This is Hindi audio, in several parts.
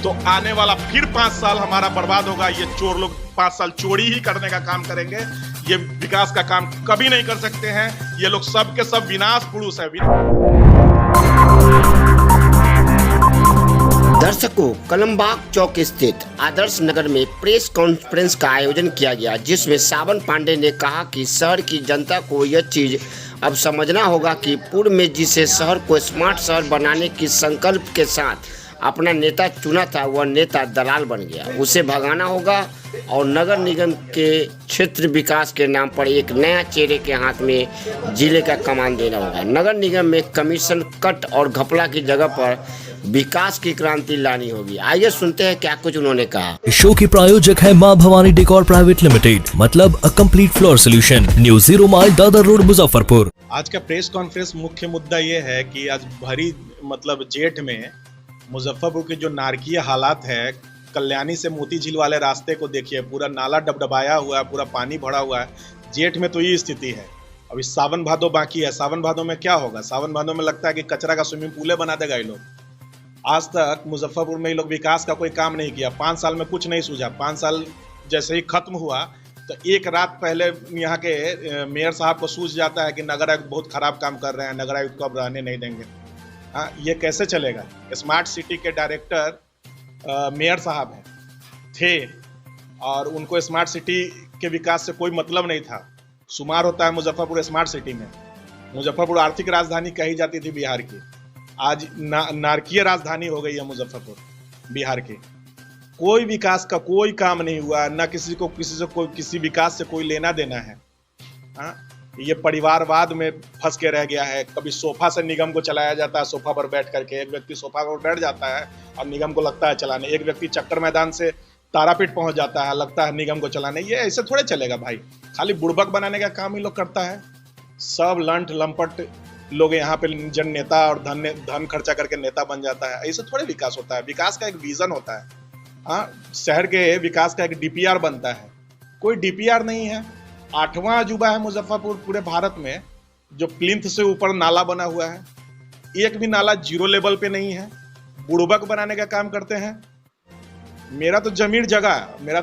तो आने वाला फिर 5 साल हमारा बर्बाद होगा। ये चोर लोग 5 साल चोरी ही करने का काम करेंगे, ये विकास का काम कभी नहीं कर सकते हैं। ये लोग सब के सब विनाश पुरुष है। दर्शकों, कलमबाग चौक स्थित आदर्श नगर में प्रेस कॉन्फ्रेंस का आयोजन किया गया, जिसमें सावन पांडे ने कहा कि शहर की जनता को यह चीज अब समझना होगा कि पूर्व में जिसे शहर को स्मार्ट शहर बनाने की संकल्प के साथ अपना नेता चुना था, वह नेता दलाल बन गया। उसे भगाना होगा और नगर निगम के क्षेत्र विकास के नाम पर एक नया चेहरे के हाथ में जिले का कमान देना होगा। नगर निगम में कमीशन कट और घपला की जगह पर विकास की क्रांति लानी होगी। आइए सुनते हैं क्या कुछ उन्होंने कहा। इस शो की प्रायोजक है मां भवानी डेकोर प्राइवेट लिमिटेड, मतलब a complete floor solution, new 0 mile Dadar road, Muzaffarpur. आज का प्रेस कॉन्फ्रेंस मुख्य मुद्दा ये है कि आज भरी जेठ में मुजफ्फरपुर के जो नारकीय हालात है, कल्याणी से मोती झील वाले रास्ते को देखिए, पूरा नाला डबडबाया हुआ है, पूरा पानी भरा हुआ है। जेठ में तो ये स्थिति है। अभी सावन भादो बाकी है। सावन भादो में क्या होगा? सावन भादो में लगता है कि कचरा का स्विमिंग पूल बना देगा ये लोग। आज तक मुजफ्फरपुर में ये लोग विकास का कोई काम नहीं किया। 5 साल में कुछ नहीं सूझा। 5 साल जैसे ही खत्म हुआ तो एक रात पहले यहाँ के मेयर साहब को सूझ जाता है कि नगर आयुक्त बहुत खराब काम कर रहे हैं, नगर आयुक्त को अब रहने नहीं देंगे। हाँ, ये कैसे चलेगा? स्मार्ट सिटी के डायरेक्टर मेयर साहब हैं थे और उनको स्मार्ट सिटी के विकास से कोई मतलब नहीं था। शुमार होता है मुजफ्फरपुर स्मार्ट सिटी में। मुजफ्फरपुर आर्थिक राजधानी कही जाती थी बिहार की, आज नारकीय राजधानी हो गई है मुजफ्फरपुर बिहार की। कोई विकास का कोई काम नहीं हुआ, ना किसी को किसी विकास से कोई लेना देना है। हाँ, ये परिवारवाद में फंस के रह गया है। कभी सोफा से निगम को चलाया जाता है, सोफा पर बैठ करके एक व्यक्ति सोफा पर बैठ जाता है और निगम को लगता है चलाने। एक व्यक्ति चक्कर मैदान से तारापीठ पहुंच जाता है, लगता है निगम को चलाने। ये ऐसे थोड़े चलेगा भाई। खाली बुड़बक बनाने का काम ही लोग करता है। सब लंठ लंपट लोग यहाँ पे जन नेता और धन खर्चा करके नेता बन जाता है। ऐसे थोड़े विकास होता है। विकास का एक विजन होता है। हाँ, शहर के विकास का एक डीपीआर बनता है। कोई डीपीआर नहीं है। 8वां अजूबा है मुजफ्फरपुर पूरे भारत में जो प्लिंथ से ऊपर नाला बना हुआ है। एक भी नाला 0 लेवल पे नहीं है। बुड़बक बनाने का काम करते हैं। मेरा तो जमीन जगह, मेरा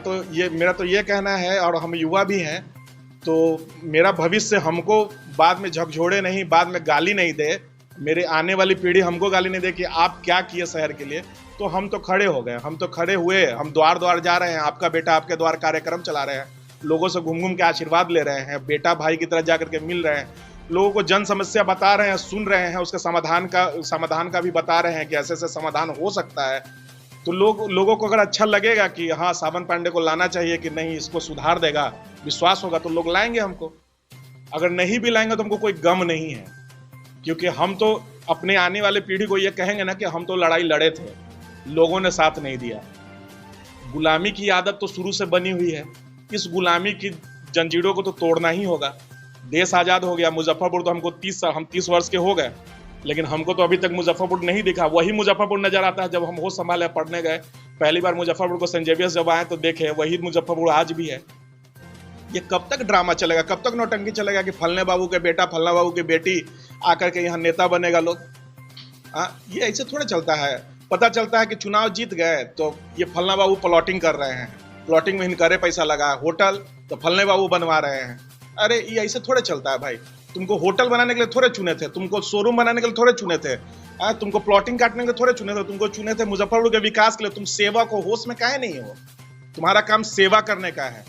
तो ये कहना है, और हम युवा भी हैं, तो मेरा भविष्य हमको बाद में झकझोड़े नहीं, बाद में गाली नहीं दे, मेरे आने वाली पीढ़ी हमको गाली नहीं दे कि आप क्या किए शहर के लिए। तो हम तो खड़े हो गए, हम तो खड़े हुए, हम द्वार द्वार जा रहे हैं। आपका बेटा आपके द्वार कार्यक्रम चला रहे हैं, लोगों से घूम घूम के आशीर्वाद ले रहे हैं, बेटा भाई की तरह जाकर के मिल रहे हैं, लोगों को जन समस्या बता रहे हैं, सुन रहे हैं, उसके समाधान का भी बता रहे हैं कि ऐसे ऐसे समाधान हो सकता है। तो लोगों को अगर अच्छा लगेगा कि हाँ सावन पांडे को लाना चाहिए, कि नहीं इसको सुधार देगा, विश्वास होगा, तो लोग लाएंगे हमको। अगर नहीं भी लाएंगे तो हमको कोई गम नहीं है, क्योंकि हम तो अपने आने वाले पीढ़ी को ये कहेंगे ना कि हम तो लड़ाई लड़े थे, लोगों ने साथ नहीं दिया। गुलामी की आदत तो शुरू से बनी हुई है। इस गुलामी की जंजीरों को तो तोड़ना ही होगा। देश आजाद हो गया। मुजफ्फरपुर तो हमको 30 वर्ष के हो गए, लेकिन हमको तो अभी तक मुजफ्फरपुर नहीं दिखा। वही मुजफ्फरपुर नजर आता है जब हम होश संभाले पढ़ने गए। पहली बार मुजफ्फरपुर को सेंट जेवियर्स जब आए तो देखे वही मुजफ्फरपुर आज भी है। ये कब तक ड्रामा चलेगा? कब तक नौटंकी चलेगा कि फलने बाबू के बेटा, फलना बाबू की बेटी आकर के यहाँ नेता बनेगा लोग? ये ऐसे थोड़े चलता है। पता चलता है कि चुनाव जीत गए तो ये फलना बाबू प्लॉटिंग कर रहे हैं, प्लॉटिंग में इनकरे पैसा लगा, होटल तो फलने बाबू बनवा रहे हैं। अरे ये ऐसे थोड़े चलता है भाई। तुमको होटल बनाने के लिए थोड़े चुने थे, तुमको शोरूम बनाने के लिए थोड़े चुने थे, तुमको प्लॉटिंग काटने के लिए थोड़े चुने थे, तुमको चुने थे मुजफ्फरपुर के विकास के लिए। तुम सेवक हो, होश में काहे नहीं हो? तुम्हारा काम सेवा करने का है।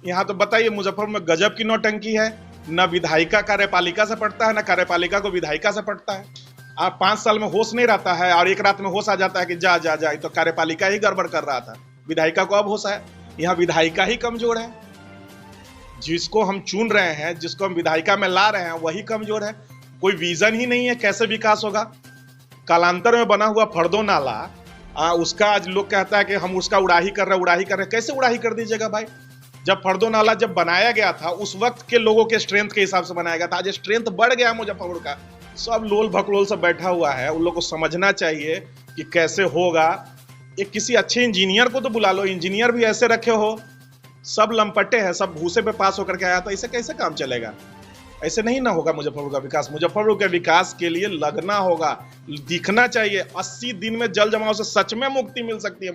यहाँ तो बताइए मुजफ्फरपुर में गजब की नौटंकी है। न विधायिका कार्यपालिका से पड़ता है, न कार्यपालिका को विधायिका से पड़ता है। 5 साल में होश नहीं रहता है और एक रात में होश आ जाता है कि जा जा जा, तो कार्यपालिका ही गड़बड़ कर रहा था, विधायिका को अब होश है। यहाँ विधायिका ही कमजोर है। जिसको हम चुन रहे हैं, जिसको हम विधायिका में ला रहे हैं, वही कमजोर है। कोई विजन ही नहीं है कैसे विकास होगा। कालांतर में बना हुआ फरदो नाला, उसका आज लोग कहता है कि हम उसका उड़ाही कर रहे हैं। कैसे उड़ाही कर दीजिएगा भाई? जब फरदो नाला जब बनाया गया था उस वक्त के लोगों के स्ट्रेंथ के हिसाब से बनाया गया था। आज स्ट्रेंथ बढ़ गया मुजफ्फरपुर का, सब लोल भकलोल सब बैठा हुआ है। उन लोगों को समझना चाहिए कि कैसे होगा। एक किसी अच्छे इंजीनियर को तो बुला लो। इंजीनियर भी ऐसे रखे हो, सब लंपटे हैं, सब भूसे पे पास होकर के आया, तो ऐसे कैसे काम चलेगा? ऐसे नहीं ना होगा मुजफ्फरपुर का विकास। मुजफ्फरपुर के विकास के लिए लगना होगा, दिखना चाहिए। 80 दिन में जल जमाव से सच में मुक्ति मिल सकती है।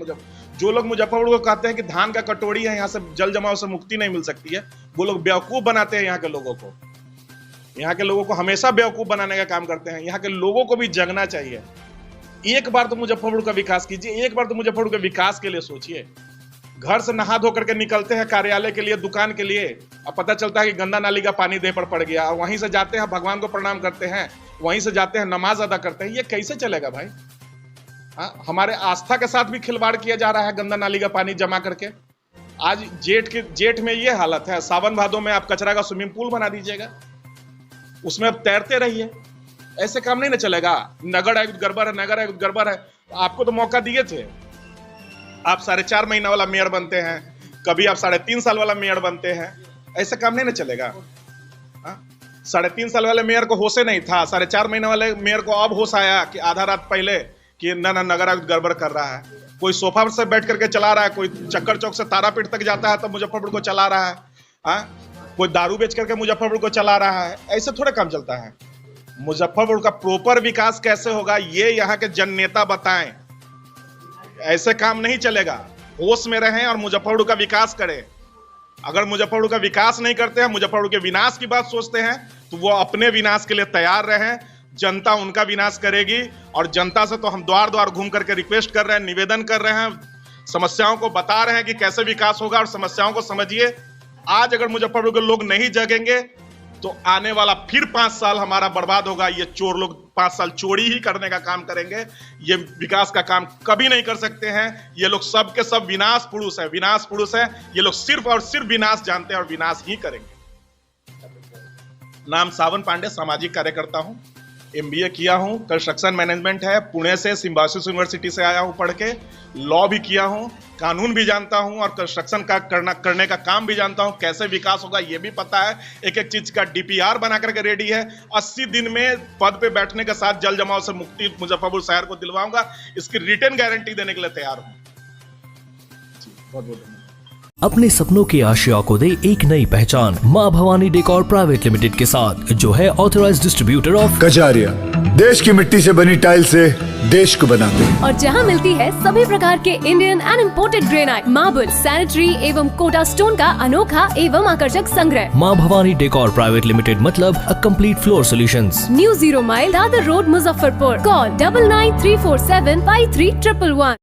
जो लोग मुजफ्फरपुर को कहते हैं कि धान का कटोरी है, यहाँ से जल जमाव से मुक्ति नहीं मिल सकती है, वो लोग बेवकूफ बनाते हैं यहाँ के लोगों को। यहाँ के लोगों को हमेशा बेवकूफ बनाने का काम करते हैं। यहाँ के लोगों को भी जगना चाहिए। एक बार तो मुजफ्फरपुर का विकास कीजिए, एक बार तो मुजफ्फरपुर के विकास के लिए सोचिए। घर से नहा धो करके निकलते हैं कार्यालय के लिए, दुकान के लिए, अब पता चलता है कि गंदा नाली का पानी देह पर पड़ गया, और वहीं से जाते हैं भगवान को प्रणाम करते हैं, वहीं से जाते हैं नमाज अदा करते हैं। ये कैसे चलेगा भाई? हाँ, हमारे आस्था के साथ भी खिलवाड़ किया जा रहा है गंदा नाली का पानी जमा करके। आज जेठ में ये हालत है, सावन भादों में आप कचरा का स्विमिंग पूल बना दीजिएगा, उसमें आप तैरते रहिए। ऐसे काम नहीं ना चलेगा। नगर आयुक्त गड़बड़ है, नगर आयुक्त गड़बड़ है। आपको तो मौका दिए थे, आप 4.5 महीना वाला मेयर बनते हैं, कभी आप 3.5 साल वाला मेयर बनते हैं। ऐसे काम नहीं ना चलेगा। 3.5 साल वाले मेयर को होशे नहीं था, 4.5 महीने वाले मेयर को अब होश आया कि आधा रात पहले कि ना नगर आयुक्त गड़बड़ कर रहा है। कोई सोफा से बैठ करके चला रहा है, कोई चक्कर चौक से तारापीठ तक जाता है तो मुजफ्फरपुर को चला रहा है, कोई दारू बेच करके मुजफ्फरपुर को चला रहा है। ऐसे थोड़े काम चलता है। मुजफ्फरपुर का प्रॉपर विकास कैसे होगा ये यहाँ के जन नेता बताएं। ऐसे काम नहीं चलेगा। होश में रहें और मुजफ्फरपुर का विकास करें। अगर मुजफ्फरपुर का विकास नहीं करते हैं, मुजफ्फरपुर के विनाश की बात सोचते हैं, तो वो अपने विनाश के लिए तैयार रहें। जनता उनका विनाश करेगी। और जनता से तो हम द्वार द्वार घूम करके रिक्वेस्ट कर रहे हैं, निवेदन कर रहे हैं, समस्याओं को बता रहे हैं कि कैसे विकास होगा, और समस्याओं को समझिए। आज अगर मुजफ्फरपुर के लोग नहीं जगेंगे तो आने वाला फिर 5 साल हमारा बर्बाद होगा। ये चोर लोग 5 साल चोरी ही करने का काम करेंगे, ये विकास का काम कभी नहीं कर सकते हैं। ये लोग सब के सब विनाश पुरुष है, विनाश पुरुष है। ये लोग सिर्फ और सिर्फ विनाश जानते हैं और विनाश ही करेंगे। नाम सावन पांडे, सामाजिक कार्यकर्ता हूं, MBA किया हूं, कंस्ट्रक्शन मैनेजमेंट है, पुणे से सिम्बायोसिस यूनिवर्सिटी से आया हूं पढ़ के, लॉ भी किया हूं, कानून भी जानता हूं और कंस्ट्रक्शन का करने का काम भी जानता हूं। कैसे विकास होगा ये भी पता है। एक एक चीज का DPR बना करके रेडी है। 80 दिन में पद पे बैठने के साथ जल जमाव से मुक्ति मुजफ्फरपुर शहर को दिलवाऊंगा। इसकी रिटर्न गारंटी देने के लिए तैयार हूं। बहुत बहुत धन्यवाद। अपने सपनों के आशिया को दे एक नई पहचान माँ भवानी डेकोर प्राइवेट लिमिटेड के साथ, जो है ऑथराइज्ड डिस्ट्रीब्यूटर ऑफ कजारिया। देश की मिट्टी से बनी टाइल से देश को बनाते हैं, और जहां मिलती है सभी प्रकार के Indian and imported granite, marble, sanitary एवं कोटा स्टोन का अनोखा एवं आकर्षक संग्रह। माँ भवानी डेकोर प्राइवेट लिमिटेड मतलब a complete floor solutions. New 0 mile Dadar road, Muzaffarpur. Call 9934753111।